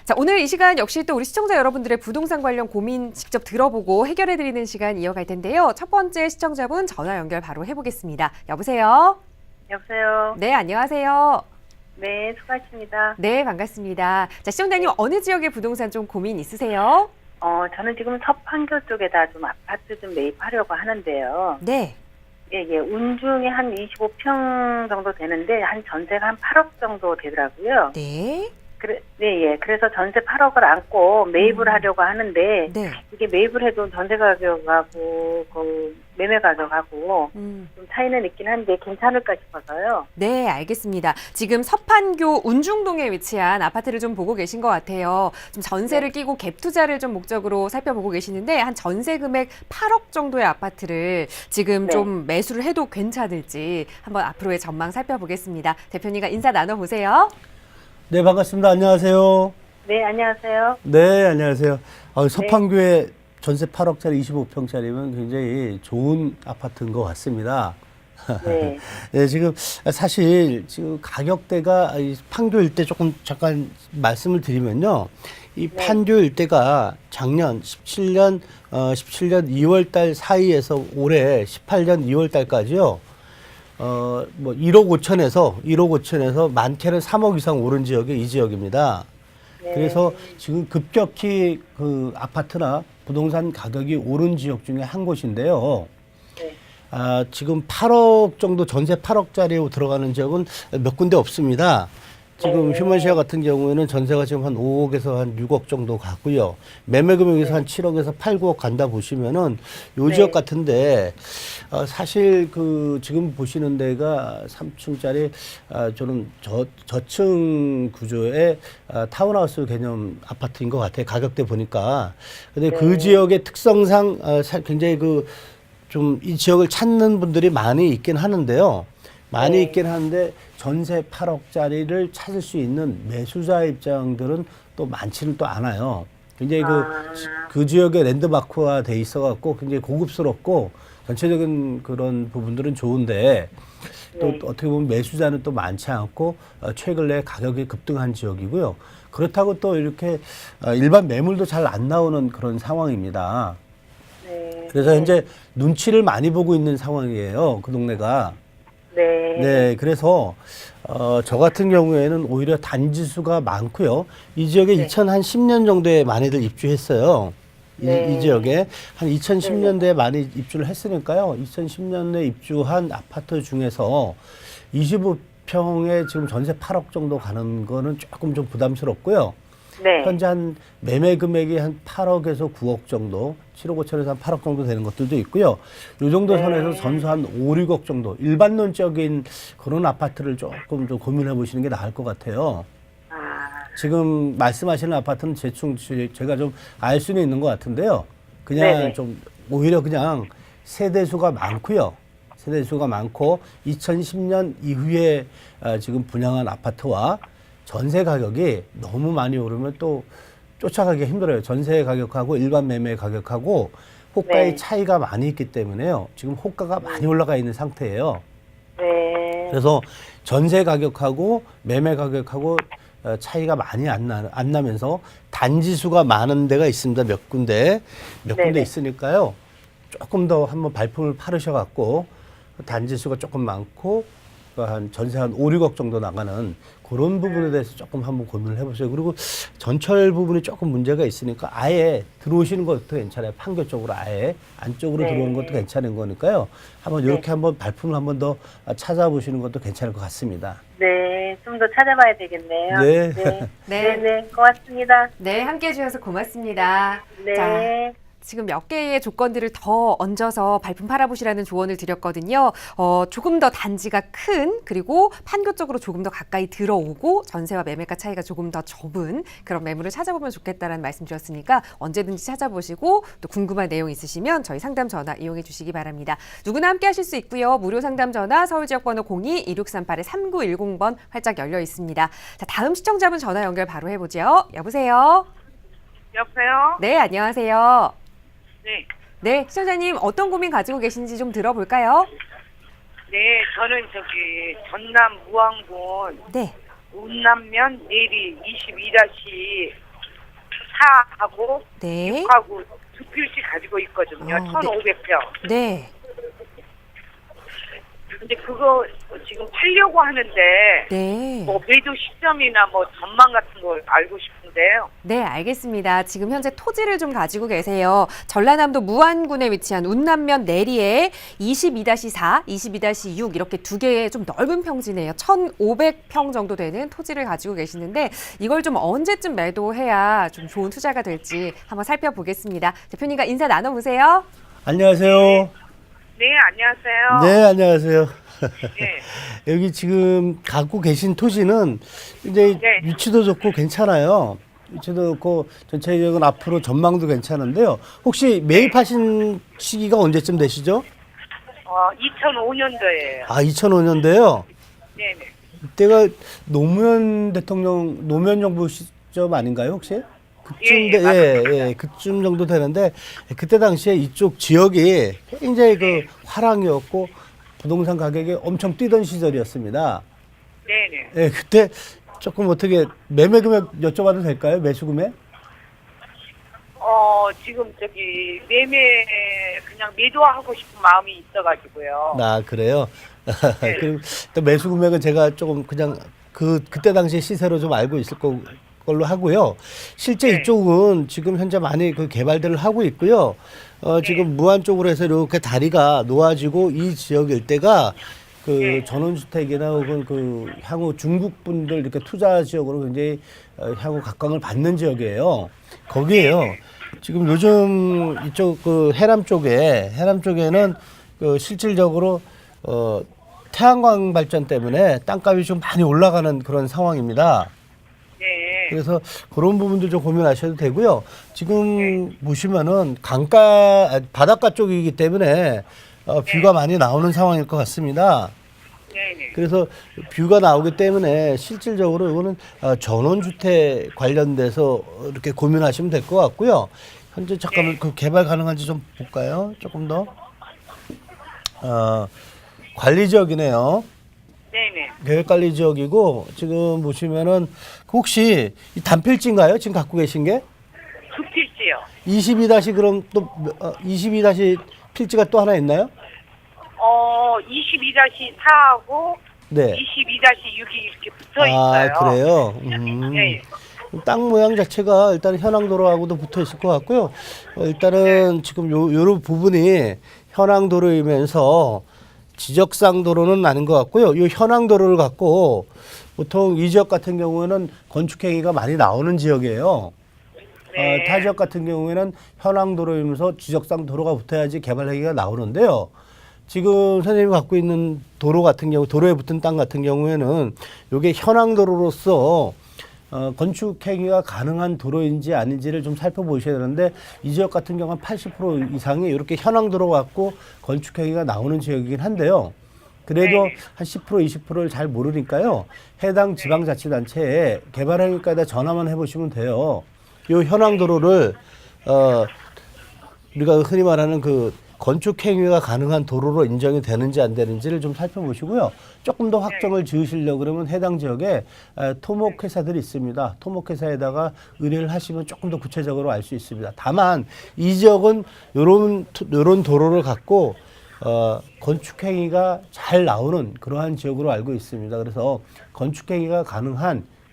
자, 오늘 이 시간 역시 또 우리 시청자 여러분들의 부동산 관련 고민 직접 들어보고 해결해드리는 시간 이어갈 텐데요. 첫 번째 시청자분 전화 연결 바로 해보겠습니다. 여보세요? 여보세요. 네, 안녕하세요. 네, 수고하십니다. 네, 반갑습니다. 자, 시청자님 어느 지역의 부동산 좀 고민 있으세요? 저는 지금 서판교 쪽에다 좀 아파트 좀 매입하려고 하는데요. 네. 예. 운중에 한 25평 정도 되는데 한 전세가 한 8억 정도 되더라고요. 네. 그래서 전세 8억을 안고 매입을 하려고 하는데 네. 이게 매입을 해도 전세 가격하고 그 매매 가격하고 좀 차이는 있긴 한데 괜찮을까 싶어서요. 네, 알겠습니다. 지금 서판교 운중동에 위치한 아파트를 좀 보고 계신 것 같아요. 좀 전세를 끼고 갭 투자를 좀 목적으로 살펴보고 계시는데 한 전세 금액 8억 정도의 아파트를 지금 좀 매수를 해도 괜찮을지 한번 앞으로의 전망 살펴보겠습니다. 대표님과 인사 나눠보세요. 네, 반갑습니다. 안녕하세요. 네, 안녕하세요. 네, 안녕하세요. 서판교에 전세 8억짜리 25평짜리면 굉장히 좋은 아파트인 것 같습니다. 네. 네, 지금 사실 지금 가격대가 이 판교 일대 조금 잠깐 말씀을 드리면요. 이 판교 일대가 작년 17년 2월 달 사이에서 올해 18년 2월 달까지요. 뭐 1억 5천에서 많게는 3억 이상 오른 지역이 이 지역입니다. 네. 그래서 지금 급격히 그 아파트나 부동산 가격이 오른 지역 중에 한 곳인데요. 네. 지금 8억 정도 전세 8억짜리로 들어가는 지역은 몇 군데 없습니다. 지금 휴먼시아 같은 경우에는 전세가 지금 한 5억에서 한 6억 정도 가고요. 매매 금액에서 한 7억에서 8, 9억 간다 보시면은 요 지역 같은데 사실 그 지금 보시는 데가 3층짜리 저는 저층 구조의 타운하우스 개념 아파트인 것 같아요. 가격대 보니까. 근데 그 지역의 특성상 굉장히 그 좀 이 지역을 찾는 분들이 많이 있긴 하는데요. 많이 있긴 한데 전세 8억짜리를 찾을 수 있는 매수자 입장들은 또 많지는 또 않아요. 굉장히 그 지역의 랜드마크화 돼 있어갖고 굉장히 고급스럽고 전체적인 그런 부분들은 좋은데 또 어떻게 보면 매수자는 또 많지 않고 최근에 가격이 급등한 지역이고요. 그렇다고 또 이렇게 일반 매물도 잘 안 나오는 그런 상황입니다. 그래서 현재 눈치를 많이 보고 있는 상황이에요. 그 동네가. 네, 그래서 저 같은 경우에는 오히려 단지수가 많고요. 이 지역에 2010년 정도에 많이들 입주했어요. 이 지역에 한 2010년대에 많이 입주를 했으니까요. 2010년에 입주한 아파트 중에서 25평에 지금 전세 8억 정도 가는 거는 조금 좀 부담스럽고요. 현재 한 매매 금액이 한 8억에서 9억 정도, 7억 5천에서 한 8억 정도 되는 것들도 있고요. 요 정도 선에서 전수 한 5, 6억 정도, 일반론적인 그런 아파트를 조금 좀 고민해 보시는 게 나을 것 같아요. 지금 말씀하시는 아파트는 대충 제가 좀 알 수는 있는 것 같은데요. 그냥 좀 오히려 그냥 세대수가 많고요. 세대수가 많고 2010년 이후에 지금 분양한 아파트와 전세 가격이 너무 많이 오르면 또 쫓아가기 힘들어요. 전세 가격하고 일반 매매 가격하고 호가의 차이가 많이 있기 때문에요. 지금 호가가 많이 올라가 있는 상태예요. 그래서 전세 가격하고 매매 가격하고 차이가 많이 안 나면서 단지수가 많은 데가 있습니다. 몇 군데 있으니까요. 조금 더 한번 발품을 팔으셔갖고 단지수가 조금 많고 한 전세 한 5, 6억 정도 나가는 그런 부분에 대해서 조금 한번 고민을 해보세요. 그리고 전철 부분이 조금 문제가 있으니까 아예 들어오시는 것도 괜찮아요. 판교 쪽으로 아예 안쪽으로 들어오는 것도 괜찮은 거니까요. 한번 이렇게 한번 발품을 한번 더 찾아보시는 것도 괜찮을 것 같습니다. 네, 좀 더 찾아봐야 되겠네요. 네. 고맙습니다. 네, 함께 해주셔서 고맙습니다. 네. 자, 지금 몇 개의 조건들을 더 얹어서 발품 팔아보시라는 조언을 드렸거든요. 조금 더 단지가 큰, 그리고 판교 쪽으로 조금 더 가까이 들어오고 전세와 매매가 차이가 조금 더 좁은 그런 매물을 찾아보면 좋겠다라는 말씀 드렸으니까 언제든지 찾아보시고 또 궁금한 내용 있으시면 저희 상담 전화 이용해 주시기 바랍니다. 누구나 함께 하실 수 있고요. 무료 상담 전화 서울지역번호 02-2638-3910번 활짝 열려 있습니다. 자, 다음 시청자분 전화 연결 바로 해보죠. 여보세요? 여보세요? 네, 안녕하세요. 네. 네, 시청자님 어떤 고민 가지고 계신지 좀 들어볼까요? 네, 저는 저기 전남 무안군 네. 운남면 내리 4하고 네. 6하고 두 필씩 가지고 있거든요. 네. 1,500평. 네. 근데 그거 지금 팔려고 하는데 네. 뭐 매도 시점이나 뭐 전망 같은 걸 알고 싶은데요. 네, 알겠습니다. 지금 현재 토지를 좀 가지고 계세요. 전라남도 무안군에 위치한 운남면 내리에 22-4, 22-6 이렇게 두 개의 좀 넓은 평지네요. 1,500평 정도 되는 토지를 가지고 계시는데 이걸 좀 언제쯤 매도해야 좀 좋은 투자가 될지 한번 살펴보겠습니다. 대표님과 인사 나눠보세요. 안녕하세요. 네, 안녕하세요. 네, 안녕하세요. 네. 여기 지금 갖고 계신 토지는 이제 네. 위치도 좋고 괜찮아요. 위치도 좋고 전체적인 앞으로 전망도 괜찮은데요. 혹시 매입하신 시기가 언제쯤 되시죠? 2005년도예요. 아, 2005년도요. 네, 네. 이때가 노무현 대통령, 노무현 정부 시점 아닌가요, 혹시? 예, 맞습니다. 그쯤 정도 되는데, 그때 당시에 이쪽 지역이 굉장히 그 화랑이었고, 부동산 가격이 엄청 뛰던 시절이었습니다. 네, 네. 예, 그때 조금 어떻게 매매 금액 여쭤봐도 될까요? 매수 금액? 지금 저기 매매 그냥 매도하고 싶은 마음이 있어가지고요. 아, 그래요? 네. 그럼 또 매수 금액은 제가 조금 그냥 그때 당시 시세로 좀 알고 있을 걸로 하고요. 실제 네. 이쪽은 지금 현재 많이 그 개발들을 하고 있고요. 지금 무안 쪽으로 해서 이렇게 다리가 놓아지고 이 지역 일대가 그 네. 전원주택이나 혹은 그 향후 중국 분들 이렇게 투자 지역으로 굉장히 향후 각광을 받는 지역이에요. 거기에요. 지금 요즘 이쪽 그 해남 쪽에는 그 실질적으로 태양광 발전 때문에 땅값이 좀 많이 올라가는 그런 상황입니다. 네. 그래서 그런 부분들 좀 고민하셔도 되고요. 지금 보시면은 바닷가 쪽이기 때문에 뷰가 많이 나오는 상황일 것 같습니다. 네, 네. 그래서 뷰가 나오기 때문에 실질적으로 이거는 전원주택 관련돼서 이렇게 고민하시면 될 것 같고요. 현재 잠깐만 그 개발 가능한지 좀 볼까요? 조금 더. 관리 지역이네요. 네네. 계획관리 지역이고 지금 보시면은 혹시 이 단필지인가요? 지금 갖고 계신 게? 두필지요. 22- 그럼 또 22- 필지가 또 하나 있나요? 22-4하고 네. 22-6이 이렇게 붙어 있어요. 아, 그래요? 네. 땅 모양 자체가 일단 현황도로하고도 붙어 있을 것 같고요. 일단은 지금 요런 부분이 현황도로이면서 지적상 도로는 아닌 것 같고요. 이 현황도로를 갖고 보통 이 지역 같은 경우에는 건축행위가 많이 나오는 지역이에요. 네. 타 지역 같은 경우에는 현황도로이면서 지적상 도로가 붙어야지 개발행위가 나오는데요. 지금 선생님이 갖고 있는 도로 같은 경우, 도로에 붙은 땅 같은 경우에는 이게 현황도로로서 건축행위가 가능한 도로인지 아닌지를 좀 살펴보셔야 되는데 이 지역 같은 경우는 80% 이상이 이렇게 현황도로 갖고 건축행위가 나오는 지역이긴 한데요. 그래도 네. 한 10%, 20%를 잘 모르니까요. 해당 지방자치단체에 개발행위과에다 전화만 해보시면 돼요. 이 현황도로를 우리가 흔히 말하는 그 건축 행위가 가능한 도로로 인정이 되는지 안 되는지를 좀 살펴보시고요. 조금 더 확정을 지으시려고 그러면 해당 지역에 토목 회사들이 있습니다. 토목 회사에다가 의뢰를 하시면 조금 더 구체적으로 알 수 있습니다. 다만 이 지역은 요런 도로를 갖고 건축 행위가 잘 나오는 그러한 지역으로 알고 있습니다. 그래서 건축 행위가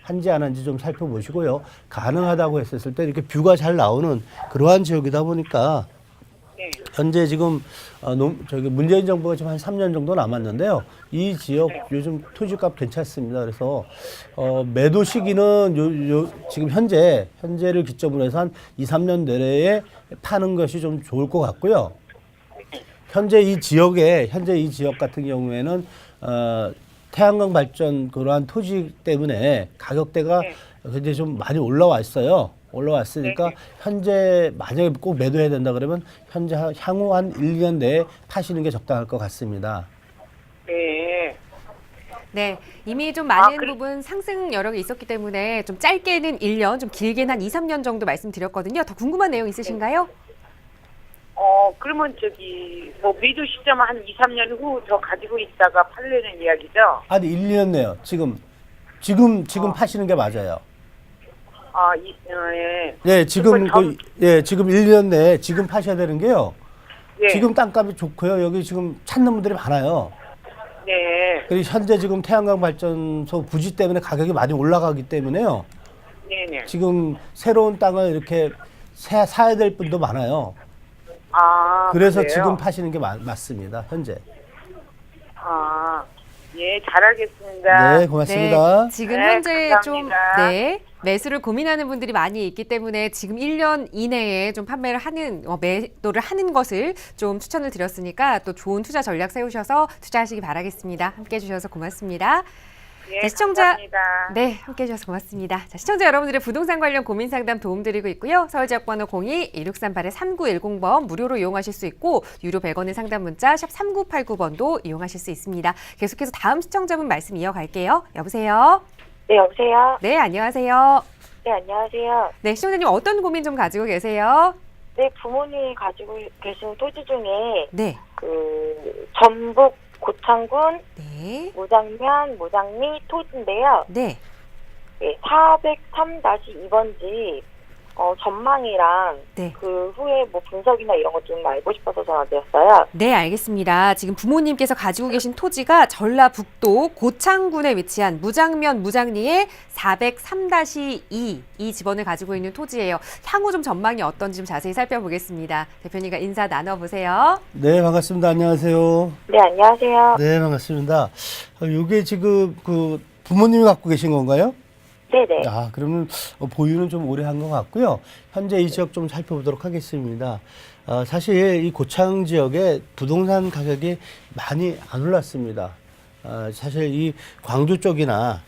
한지 안 한지 좀 살펴보시고요. 가능하다고 했었을 때 이렇게 뷰가 잘 나오는 그러한 지역이다 보니까 네. 현재 지금 문재인 정부가 지금 한 3년 정도 남았는데요. 이 지역 요즘 토지값 괜찮습니다. 그래서 매도 시기는 지금 현재를 기점으로 해서 한 2, 3년 내에 파는 것이 좀 좋을 것 같고요. 현재 이 지역 같은 경우에는 태양광 발전 그러한 토지 때문에 가격대가 굉장히 좀 많이 올라왔으니까 현재 만약에 꼭 매도해야 된다 그러면 현재 향후 한 1, 2년 내에 파시는 게 적당할 것 같습니다. 네. 네, 이미 좀 많은 부분 상승 여력이 있었기 때문에 좀 짧게는 1년, 좀 길게는 한 2, 3년 정도 말씀드렸거든요. 더 궁금한 내용 있으신가요? 그러면 뭐 매도 시점 한 2, 3년 후 더 가지고 있다가 팔려는 이야기죠? 아니 1, 2년 내요. 지금 파시는 게 맞아요. 예. 네, 지금 그리고 지금 1년 내에 지금 파셔야 되는 게요. 예. 지금 땅값이 좋고요. 여기 지금 찾는 분들이 많아요. 네. 그리고 현재 지금 태양광 발전소 부지 때문에 가격이 많이 올라가기 때문에요. 네네. 지금 새로운 땅을 이렇게 사야 될 분도 많아요. 그래서 그래요? 지금 파시는 게 맞습니다. 현재. 예, 잘 알겠습니다. 네, 고맙습니다. 네, 지금 네, 현재 좀 감사합니다. 매수를 고민하는 분들이 많이 있기 때문에 지금 1년 이내에 좀 판매를 매도를 하는 것을 좀 추천을 드렸으니까 또 좋은 투자 전략 세우셔서 투자하시기 바라겠습니다. 함께 해주셔서 고맙습니다. 예, 자, 시청자, 감사합니다. 네, 함께 해주셔서 고맙습니다. 자, 시청자 여러분들의 부동산 관련 고민 상담 도움드리고 있고요. 서울지역번호 02-1638-3910번 무료로 이용하실 수 있고 유료 100원의 상담 문자 샵 3989번도 이용하실 수 있습니다. 계속해서 다음 시청자분 말씀 이어갈게요. 여보세요? 네, 여보세요? 네, 안녕하세요. 네, 안녕하세요. 네, 시청자님 어떤 고민 좀 가지고 계세요? 네, 부모님이 가지고 계신 토지 중에 네. 전북 고창군 네. 무장면 무장리 토지인데요. 네. 네, 403-2번지 전망이랑 네. 그 후에 뭐 분석이나 이런 것 좀 알고 싶어서 전화드렸어요. 네, 알겠습니다. 지금 부모님께서 가지고 계신 토지가 전라북도 고창군에 위치한 무장면 무장리의 403-2 이 지번을 가지고 있는 토지예요. 향후 좀 전망이 어떤지 좀 자세히 살펴보겠습니다. 대표님과 인사 나눠보세요. 네, 반갑습니다. 안녕하세요. 네, 안녕하세요. 네, 반갑습니다. 이게 지금 그 부모님이 갖고 계신 건가요? 네네. 그러면 보유는 좀 오래 한 것 같고요. 현재 이 지역 좀 살펴보도록 하겠습니다. 사실 이 고창 지역에 부동산 가격이 많이 안 올랐습니다. 사실 이 광주 쪽이나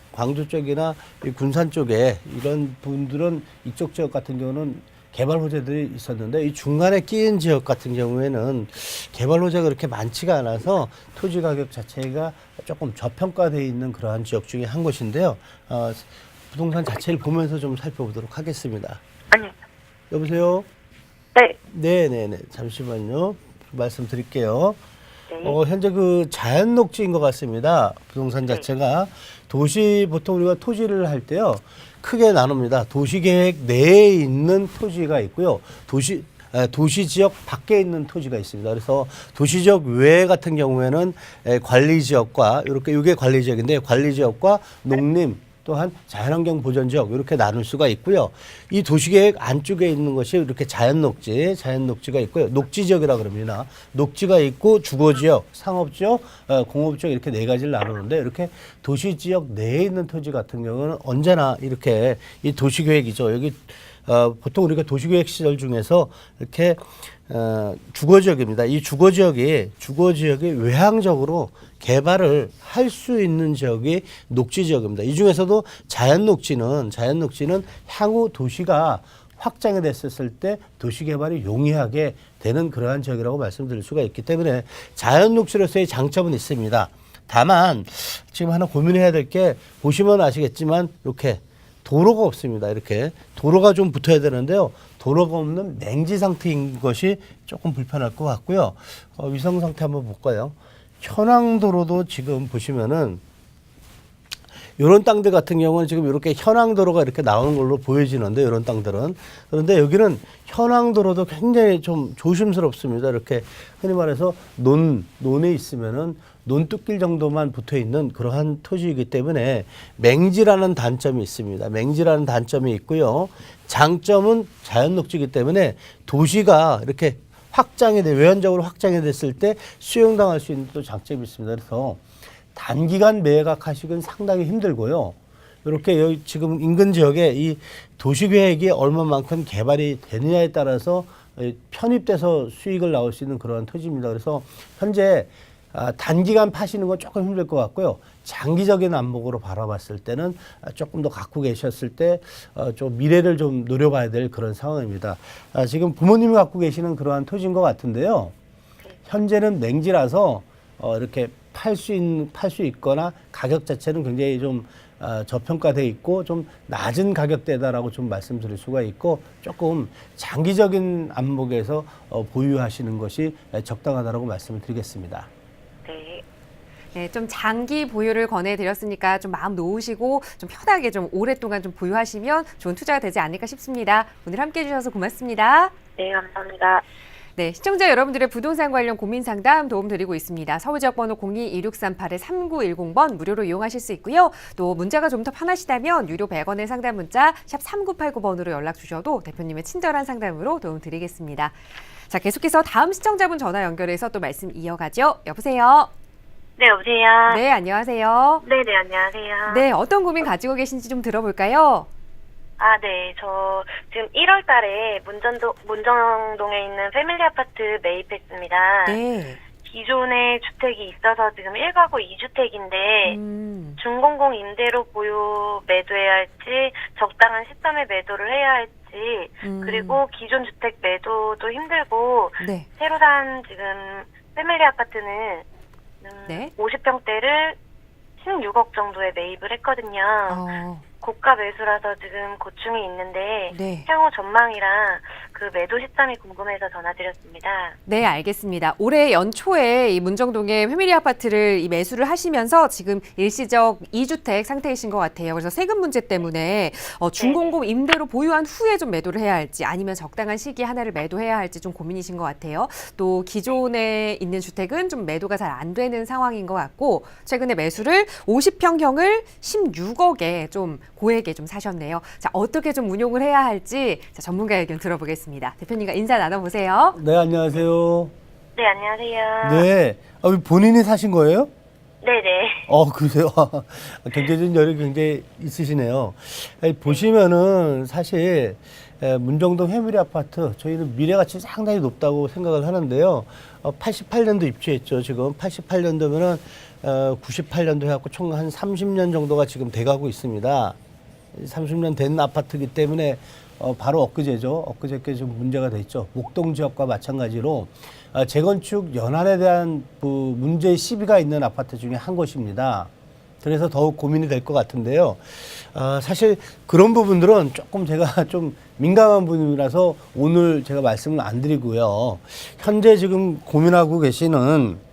이 군산 쪽에 이런 분들은 이쪽 지역 같은 경우는 개발 호재들이 있었는데 이 중간에 끼인 지역 같은 경우에는 개발 호재가 그렇게 많지가 않아서 토지 가격 자체가 조금 저평가되어 있는 그러한 지역 중에 한 곳인데요. 부동산 자체를 보면서 좀 살펴보도록 하겠습니다. 아니요. 여보세요? 네. 네네네. 잠시만요. 말씀드릴게요. 네. 현재 그 자연 녹지인 것 같습니다. 부동산 자체가. 보통 우리가 토지를 할 때요. 크게 나눕니다. 도시계획 내에 있는 토지가 있고요. 도시 지역 밖에 있는 토지가 있습니다. 그래서 도시 지역 외 같은 경우에는 관리 지역과 이게 관리 지역인데 관리 지역과 농림 또한 자연환경 보전 지역 이렇게 나눌 수가 있고요. 이 도시계획 안쪽에 있는 것이 이렇게 자연 녹지가 있고요. 녹지 지역이라 그럽니다. 녹지가 있고 주거 지역, 상업 지역, 공업 지역 이렇게 네 가지를 나누는데 이렇게 도시 지역 내에 있는 토지 같은 경우는 언제나 이렇게 이 도시계획이죠. 여기 보통 우리가 도시계획 시설 중에서 이렇게 주거지역입니다. 이 주거지역이 외향적으로 개발을 할 수 있는 지역이 녹지지역입니다. 이 중에서도 자연녹지는 향후 도시가 확장이 됐을 때 도시개발이 용이하게 되는 그러한 지역이라고 말씀드릴 수가 있기 때문에 자연녹지로서의 장점은 있습니다. 다만 지금 하나 고민해야 될 게 보시면 아시겠지만 이렇게 도로가 없습니다. 이렇게 도로가 좀 붙어야 되는데요. 도로가 없는 맹지 상태인 것이 조금 불편할 것 같고요. 위성 상태 한번 볼까요? 현황도로도 지금 보시면은 이런 땅들 같은 경우는 지금 이렇게 현황도로가 이렇게 나오는 걸로 보여지는데 이런 땅들은 그런데 여기는 현황도로도 굉장히 좀 조심스럽습니다. 이렇게 흔히 말해서 논에 있으면은 논뚝길 정도만 붙어 있는 그러한 토지이기 때문에 맹지라는 단점이 있습니다. 맹지라는 단점이 있고요. 장점은 자연녹지이기 때문에 도시가 이렇게 외연적으로 확장이 됐을 때 수용당할 수 있는 또 장점이 있습니다. 그래서 단기간 매각하시긴 상당히 힘들고요. 이렇게 여기 지금 인근 지역에 이 도시계획이 얼마만큼 개발이 되느냐에 따라서 편입돼서 수익을 나올 수 있는 그런 토지입니다. 그래서 현재 단기간 파시는 건 조금 힘들 것 같고요. 장기적인 안목으로 바라봤을 때는 조금 더 갖고 계셨을 때 좀 미래를 좀 노려봐야 될 그런 상황입니다. 지금 부모님이 갖고 계시는 그러한 토지인 것 같은데요. 현재는 맹지라서 이렇게 팔 수 있거나 가격 자체는 굉장히 좀 저평가돼 있고 좀 낮은 가격대다라고 좀 말씀드릴 수가 있고 조금 장기적인 안목에서 보유하시는 것이 적당하다라고 말씀을 드리겠습니다. 네. 네, 좀 장기 보유를 권해드렸으니까 좀 마음 놓으시고 좀 편하게 좀 오랫동안 좀 보유하시면 좋은 투자가 되지 않을까 싶습니다. 오늘 함께해 주셔서 고맙습니다. 네, 감사합니다. 네, 시청자 여러분들의 부동산 관련 고민 상담 도움 드리고 있습니다. 서울지역번호 02-2638-3910번 무료로 이용하실 수 있고요. 또 문자가 좀 더 편하시다면 유료 100원의 상담 문자 샵 3989번으로 연락 주셔도 대표님의 친절한 상담으로 도움 드리겠습니다. 자, 계속해서 다음 시청자분 전화 연결해서 또 말씀 이어가죠. 여보세요. 네, 여보세요. 네, 안녕하세요. 네, 안녕하세요. 네, 어떤 고민 가지고 계신지 좀 들어볼까요? 네. 저 지금 1월 달에 문정동에 있는 패밀리 아파트 매입했습니다. 네. 기존에 주택이 있어서 지금 1가구 2주택인데 준공공 임대로 보유 매도해야 할지 적당한 시점에 매도를 해야 할지 그리고 기존 주택 매도도 힘들고 네. 새로 산 지금 패밀리 아파트는 네. 50평대를 16억 정도에 매입을 했거든요. 고가 매수라서 지금 고충이 있는데 네. 향후 전망이랑 그 매도 시점이 궁금해서 전화드렸습니다. 네, 알겠습니다. 올해 연초에 이 문정동의 패밀리 아파트를 이 매수를 하시면서 지금 일시적 2주택 상태이신 것 같아요. 그래서 세금 문제 때문에 준공공 임대로 보유한 후에 좀 매도를 해야 할지 아니면 적당한 시기에 하나를 매도해야 할지 좀 고민이신 것 같아요. 또 기존에 있는 주택은 좀 매도가 잘 안 되는 상황인 것 같고 최근에 매수를 50평형을 16억에 좀 고액에 좀 사셨네요. 자, 어떻게 좀 운용을 해야 할지 자, 전문가의 의견 들어보겠습니다. 대표님과 인사 나눠보세요. 네, 안녕하세요. 네, 안녕하세요. 네. 본인이 사신 거예요? 네네. 그러세요? 경제적인 여력이 굉장히 있으시네요. 보시면은 사실 문정동 패밀리 아파트 저희는 미래 가치 상당히 높다고 생각을 하는데요. 88년도 입주했죠. 지금 88년도면은 98년도 해갖고 총 한 30년 정도가 지금 돼가고 있습니다. 30년 된 아파트이기 때문에 바로 엊그제죠. 엊그저께 좀 문제가 됐죠. 목동 지역과 마찬가지로 재건축 연한에 대한 문제 시비가 있는 아파트 중에 한 곳입니다. 그래서 더욱 고민이 될 것 같은데요. 사실 그런 부분들은 조금 제가 좀 민감한 부분이라서 오늘 제가 말씀을 안 드리고요. 현재 지금 고민하고 계시는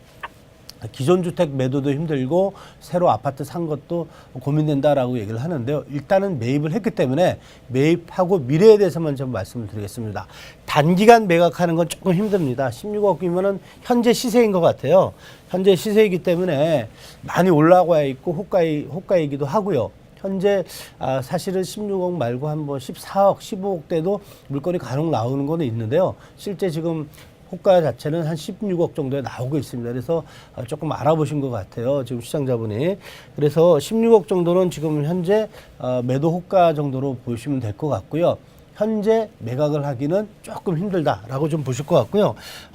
기존 주택 매도도 힘들고 새로 아파트 산 것도 고민된다라고 얘기를 하는데요. 일단은 매입을 했기 때문에 매입하고 미래에 대해서만 좀 말씀을 드리겠습니다. 단기간 매각하는 건 조금 힘듭니다. 16억이면은 현재 시세인 것 같아요. 현재 시세이기 때문에 많이 올라가 있고 호가이기도 하고요. 현재 사실은 16억 말고 한번 14억, 15억대도 물건이 간혹 나오는 거는 있는데요. 실제 지금 호가 자체는 한 16억 정도에 나오고 있습니다. 그래서 조금 알아보신 것 같아요. 지금 시청자분이. 그래서 16억 정도는 지금 현재 매도 호가 정도로 보시면 될 것 같고요. 현재 매각을 하기는 조금 힘들다라고 좀 보실 것 같고요.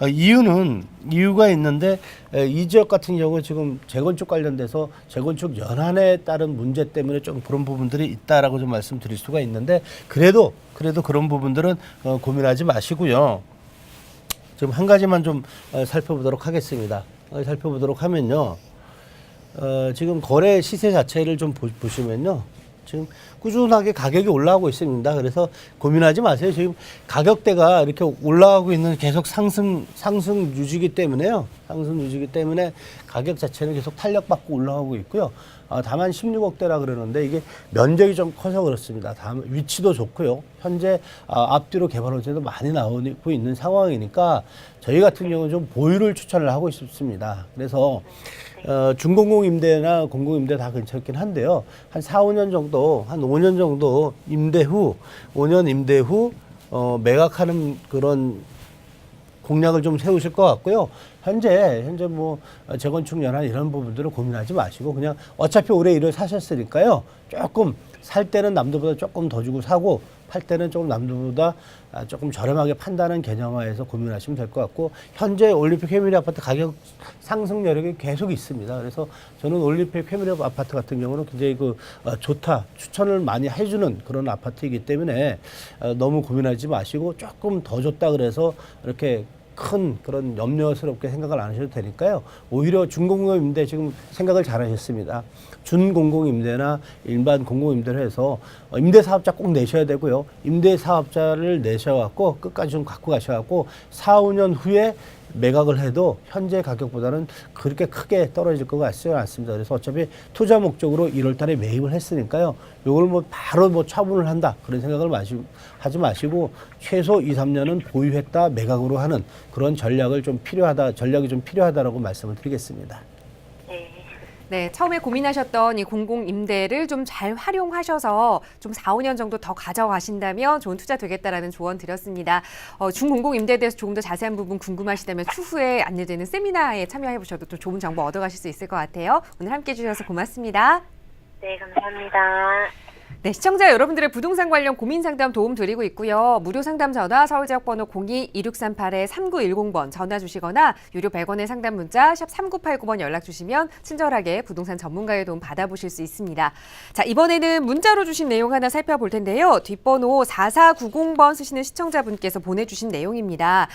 이유가 있는데 이 지역 같은 경우 지금 재건축 관련돼서 재건축 연한에 따른 문제 때문에 좀 그런 부분들이 있다라고 좀 말씀드릴 수가 있는데 그래도 그런 부분들은 고민하지 마시고요. 지금 한 가지만 좀 살펴보도록 하겠습니다. 살펴보도록 하면요. 지금 거래 시세 자체를 좀 보시면요. 지금 꾸준하게 가격이 올라가고 있습니다. 그래서 고민하지 마세요. 지금 가격대가 이렇게 올라가고 있는 계속 상승 유지기 때문에요. 상승 유지기 때문에 가격 자체는 계속 탄력받고 올라가고 있고요. 다만 16억대라 그러는데 이게 면적이 좀 커서 그렇습니다. 다만 위치도 좋고요. 현재 앞뒤로 개발 호재도 많이 나오고 있는 상황이니까 저희 같은 경우는 좀 보유를 추천을 하고 싶습니다. 그래서 준공공 임대나 공공 임대 다 괜찮긴 한데요. 한 4, 5년 정도, 한 5년 정도 임대 후, 5년 임대 후 매각하는 그런 공략을 좀 세우실 것 같고요. 현재 뭐 재건축 연한 이런 부분들을 고민하지 마시고 그냥 어차피 올해 일을 사셨으니까요. 조금 살 때는 남들보다 조금 더 주고 사고 팔 때는 조금 남들보다 조금 저렴하게 판다는 개념화해서 고민하시면 될 것 같고 현재 올림픽 패밀리 아파트 가격 상승 여력이 계속 있습니다. 그래서 저는 올림픽 패밀리 아파트 같은 경우는 굉장히 좋다 추천을 많이 해주는 그런 아파트이기 때문에 너무 고민하지 마시고 조금 더 좋다 그래서 이렇게 큰 그런 염려스럽게 생각을 안 하셔도 되니까요. 오히려 준공공 임대 지금 생각을 잘 하셨습니다. 준공공 임대나 일반 공공 임대를 해서 임대 사업자 꼭 내셔야 되고요. 임대 사업자를 내셔갖고 끝까지 좀 갖고 가셔갖고 4, 5년 후에 매각을 해도 현재 가격보다는 그렇게 크게 떨어질 것 같지는 않습니다. 그래서 어차피 투자 목적으로 1월 달에 매입을 했으니까요. 요걸 뭐 바로 뭐 처분을 한다. 그런 생각을 하지 마시고 최소 2, 3년은 보유했다 매각으로 하는 그런 전략이 좀 필요하다라고 말씀을 드리겠습니다. 네, 처음에 고민하셨던 이 공공임대를 좀 잘 활용하셔서 좀 4, 5년 정도 더 가져가신다면 좋은 투자 되겠다라는 조언 드렸습니다. 중공공임대에 대해서 조금 더 자세한 부분 궁금하시다면 추후에 안내되는 세미나에 참여해 보셔도 또 좋은 정보 얻어가실 수 있을 것 같아요. 오늘 함께해 주셔서 고맙습니다. 네, 감사합니다. 네, 시청자 여러분들의 부동산 관련 고민 상담 도움 드리고 있고요. 무료 상담 전화 서울지역번호 02-2638-3910번 전화 주시거나 유료 100원의 상담 문자 샵 3989번 연락 주시면 친절하게 부동산 전문가의 도움 받아보실 수 있습니다. 자, 이번에는 문자로 주신 내용 하나 살펴볼 텐데요. 뒷번호 4490번 쓰시는 시청자분께서 보내주신 내용입니다.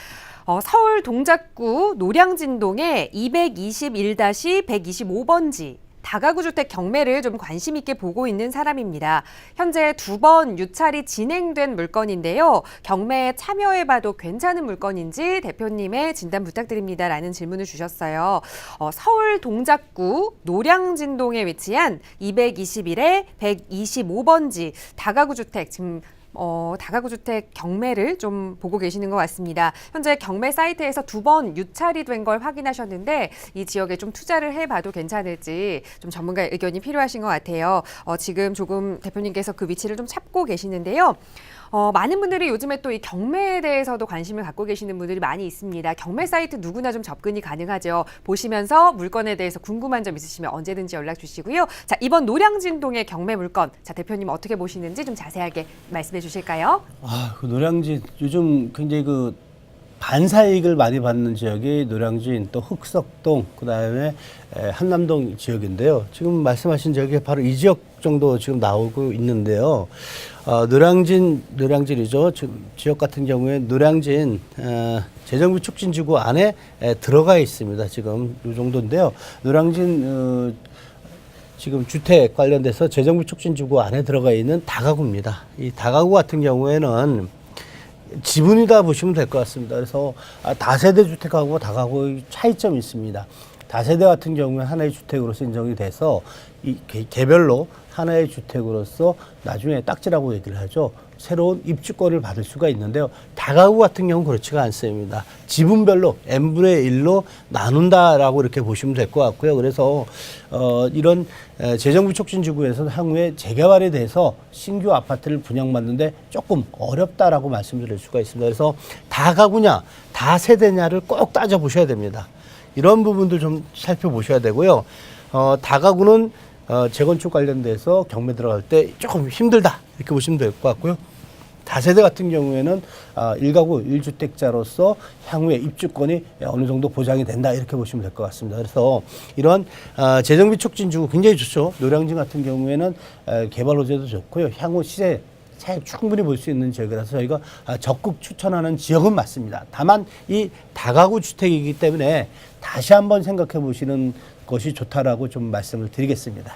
서울 동작구 노량진동의 221-125번지 다가구 주택 경매를 좀 관심 있게 보고 있는 사람입니다. 현재 2번 유찰이 진행된 물건인데요. 경매에 참여해봐도 괜찮은 물건인지 대표님의 진단 부탁드립니다라는 질문을 주셨어요. 서울 동작구 노량진동에 위치한 221-125번지 다가구 주택 지금 다가구 주택 경매를 좀 보고 계시는 것 같습니다. 현재 경매 사이트에서 2번 유찰이 된 걸 확인하셨는데 이 지역에 좀 투자를 해봐도 괜찮을지 좀 전문가의 의견이 필요하신 것 같아요. 지금 조금 대표님께서 그 위치를 좀 찾고 계시는데요. 많은 분들이 요즘에 또 이 경매에 대해서도 관심을 갖고 계시는 분들이 많이 있습니다. 경매 사이트 누구나 좀 접근이 가능하죠. 보시면서 물건에 대해서 궁금한 점 있으시면 언제든지 연락 주시고요. 자, 이번 노량진동의 경매 물건, 자, 대표님 어떻게 보시는지 좀 자세하게 말씀해 주실까요? 그 노량진 요즘 굉장히 그 반사이익을 많이 받는 지역이 노량진, 또 흑석동, 그다음에 한남동 지역인데요. 지금 말씀하신 지역이 바로 이 지역 정도 지금 나오고 있는데요. 노량진이죠. 지역 같은 경우에 노량진 재정비 촉진지구 안에 들어가 있습니다. 지금 이 정도인데요. 노량진 지금 주택 관련돼서 재정비 촉진지구 안에 들어가 있는 다가구입니다. 이 다가구 같은 경우에는 지분이다 보시면 될 것 같습니다. 그래서 다세대 주택하고 다가구의 차이점이 있습니다. 다세대 같은 경우에 하나의 주택으로서 인정이 돼서 이 개별로 하나의 주택으로서 나중에 딱지라고 얘기를 하죠. 새로운 입주권을 받을 수가 있는데요. 다가구 같은 경우는 그렇지가 않습니다. 지분별로 n분의 1로 나눈다라고 이렇게 보시면 될 것 같고요. 그래서 이런 재정비 촉진지구에서는 향후에 재개발에 대해서 신규 아파트를 분양받는데 조금 어렵다라고 말씀드릴 수가 있습니다. 그래서 다가구냐, 다세대냐를 꼭 따져보셔야 됩니다. 이런 부분들 좀 살펴보셔야 되고요. 다가구는 재건축 관련돼서 경매 들어갈 때 조금 힘들다 이렇게 보시면 될 것 같고요. 다세대 같은 경우에는 1가구 1주택자로서 향후에 입주권이 어느 정도 보장이 된다 이렇게 보시면 될 것 같습니다. 그래서 이런 재정비 촉진지구 굉장히 좋죠. 노량진 같은 경우에는 개발 호재도 좋고요. 향후 시세 충분히 볼 수 있는 지역이라서 저희가 적극 추천하는 지역은 맞습니다. 다만 이 다가구 주택이기 때문에 다시 한번 생각해 보시는 것이 좋다라고 좀 말씀을 드리겠습니다.